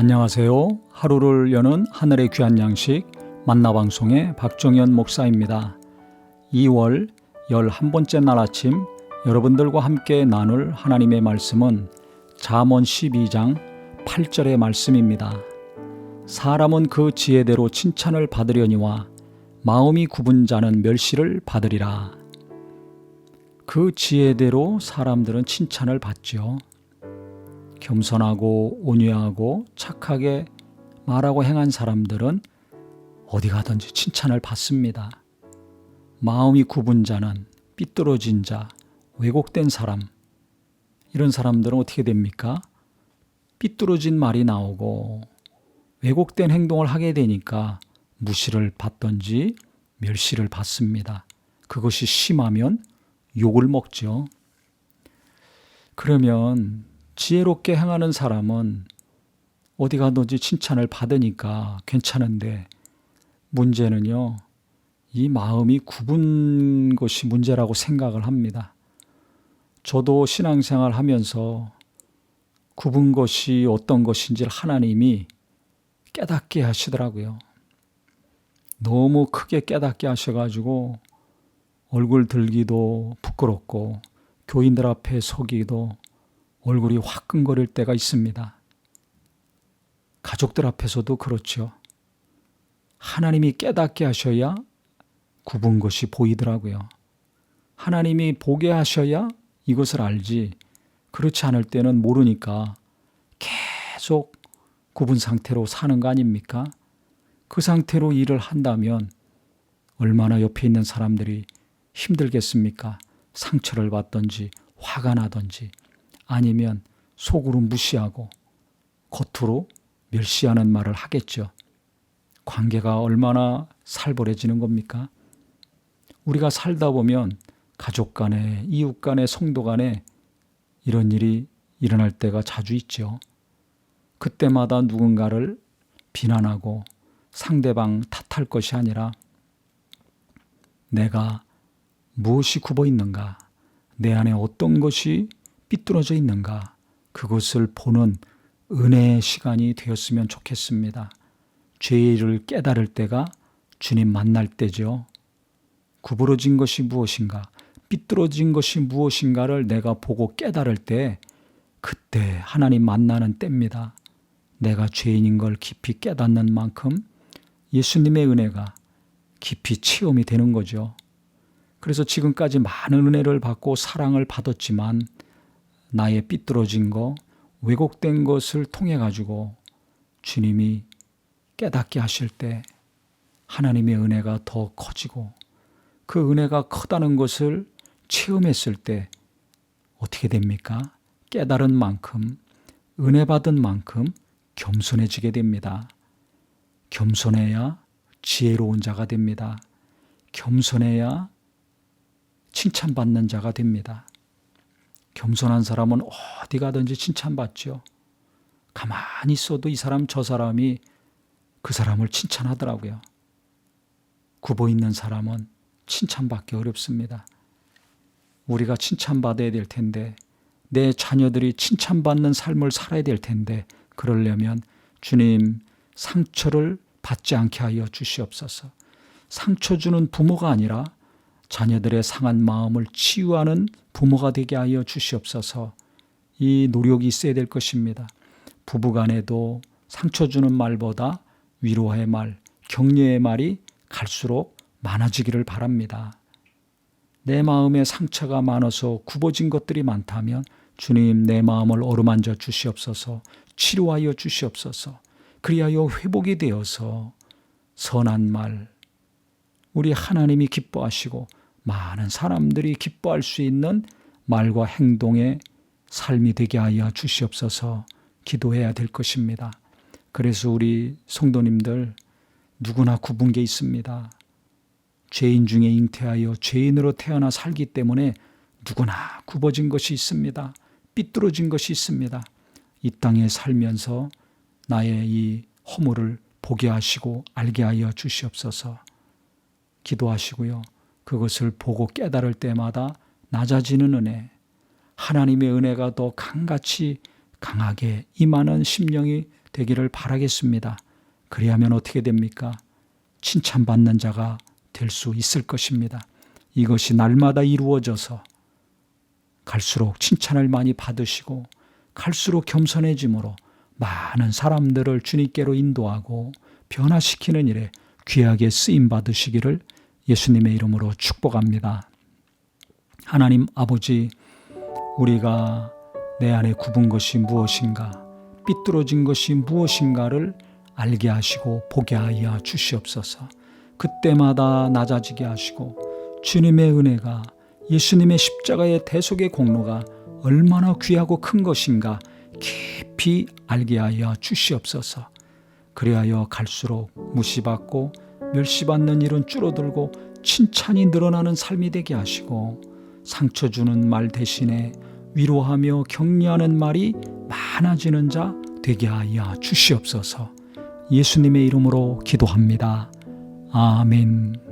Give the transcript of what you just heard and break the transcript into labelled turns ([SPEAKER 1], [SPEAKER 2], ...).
[SPEAKER 1] 안녕하세요. 하루를 여는 하늘의 귀한 양식 만나방송의 박정현 목사입니다. 2월 11번째 날 아침 여러분들과 함께 나눌 하나님의 말씀은 잠언 12장 8절의 말씀입니다. 사람은 그 지혜대로 칭찬을 받으려니와 마음이 굽은 자는 멸시를 받으리라. 그 지혜대로 사람들은 칭찬을 받죠. 겸손하고 온유하고 착하게 말하고 행한 사람들은 어디 가든지 칭찬을 받습니다. 마음이 굽은 자는, 삐뚤어진 자, 왜곡된 사람, 이런 사람들은 어떻게 됩니까? 삐뚤어진 말이 나오고 왜곡된 행동을 하게 되니까 무시를 받든지 멸시를 받습니다. 그것이 심하면 욕을 먹죠. 그러면 지혜롭게 행하는 사람은 어디 가든지 칭찬을 받으니까 괜찮은데, 문제는요, 이 마음이 굽은 것이 문제라고 생각을 합니다. 저도 신앙생활 하면서 굽은 것이 어떤 것인지를 하나님이 깨닫게 하시더라고요. 너무 크게 깨닫게 하셔가지고 얼굴 들기도 부끄럽고 교인들 앞에 서기도 얼굴이 화끈거릴 때가 있습니다. 가족들 앞에서도 그렇죠. 하나님이 깨닫게 하셔야 굽은 것이 보이더라고요. 하나님이 보게 하셔야 이것을 알지, 그렇지 않을 때는 모르니까 계속 굽은 상태로 사는 거 아닙니까? 그 상태로 일을 한다면 얼마나 옆에 있는 사람들이 힘들겠습니까? 상처를 받든지 화가 나든지, 아니면 속으로 무시하고 겉으로 멸시하는 말을 하겠죠. 관계가 얼마나 살벌해지는 겁니까? 우리가 살다 보면 가족 간에, 이웃 간에, 성도 간에 이런 일이 일어날 때가 자주 있죠. 그때마다 누군가를 비난하고 상대방 탓할 것이 아니라 내가 무엇이 굽어 있는가, 내 안에 어떤 것이 삐뚤어져 있는가, 그것을 보는 은혜의 시간이 되었으면 좋겠습니다. 죄를 깨달을 때가 주님 만날 때죠. 구부러진 것이 무엇인가, 삐뚤어진 것이 무엇인가를 내가 보고 깨달을 때, 그때 하나님 만나는 때입니다. 내가 죄인인 걸 깊이 깨닫는 만큼 예수님의 은혜가 깊이 체험이 되는 거죠. 그래서 지금까지 많은 은혜를 받고 사랑을 받았지만 나의 삐뚤어진 거, 왜곡된 것을 통해 가지고 주님이 깨닫게 하실 때 하나님의 은혜가 더 커지고, 그 은혜가 크다는 것을 체험했을 때 어떻게 됩니까? 깨달은 만큼, 은혜 받은 만큼 겸손해지게 됩니다. 겸손해야 지혜로운 자가 됩니다. 겸손해야 칭찬받는 자가 됩니다. 겸손한 사람은 어디 가든지 칭찬받죠. 가만히 있어도 이 사람 저 사람이 그 사람을 칭찬하더라고요. 굽어 있는 사람은 칭찬받기 어렵습니다. 우리가 칭찬받아야 될 텐데, 내 자녀들이 칭찬받는 삶을 살아야 될 텐데, 그러려면 주님 상처를 받지 않게 하여 주시옵소서. 상처 주는 부모가 아니라 자녀들의 상한 마음을 치유하는 부모가 되게 하여 주시옵소서. 이 노력이 있어야 될 것입니다. 부부간에도 상처 주는 말보다 위로의 말, 격려의 말이 갈수록 많아지기를 바랍니다. 내 마음에 상처가 많아서 굽어진 것들이 많다면 주님, 내 마음을 어루만져 주시옵소서. 치료하여 주시옵소서. 그리하여 회복이 되어서 선한 말, 우리 하나님이 기뻐하시고 많은 사람들이 기뻐할 수 있는 말과 행동의 삶이 되게 하여 주시옵소서. 기도해야 될 것입니다. 그래서 우리 성도님들 누구나 굽은 게 있습니다. 죄인 중에 잉태하여 죄인으로 태어나 살기 때문에 누구나 굽어진 것이 있습니다. 삐뚤어진 것이 있습니다. 이 땅에 살면서 나의 이 허물을 보게 하시고 알게 하여 주시옵소서. 기도하시고요. 그것을 보고 깨달을 때마다 낮아지는 은혜, 하나님의 은혜가 더 강같이 강하게 임하는 심령이 되기를 바라겠습니다. 그리하면 어떻게 됩니까? 칭찬받는 자가 될 수 있을 것입니다. 이것이 날마다 이루어져서 갈수록 칭찬을 많이 받으시고 갈수록 겸손해짐으로 많은 사람들을 주님께로 인도하고 변화시키는 일에 귀하게 쓰임 받으시기를 예수님의 이름으로 축복합니다. 하나님 아버지, 우리가 내 안에 굽은 것이 무엇인가, 삐뚤어진 것이 무엇인가를 알게 하시고 보게 하여 주시옵소서. 그때마다 낮아지게 하시고 주님의 은혜가, 예수님의 십자가의 대속의 공로가 얼마나 귀하고 큰 것인가 깊이 알게 하여 주시옵소서. 그리하여 갈수록 무시받고 멸시받는 일은 줄어들고 칭찬이 늘어나는 삶이 되게 하시고 상처 주는 말 대신에 위로하며 격려하는 말이 많아지는 자 되게 하여 주시옵소서. 예수님의 이름으로 기도합니다. 아멘.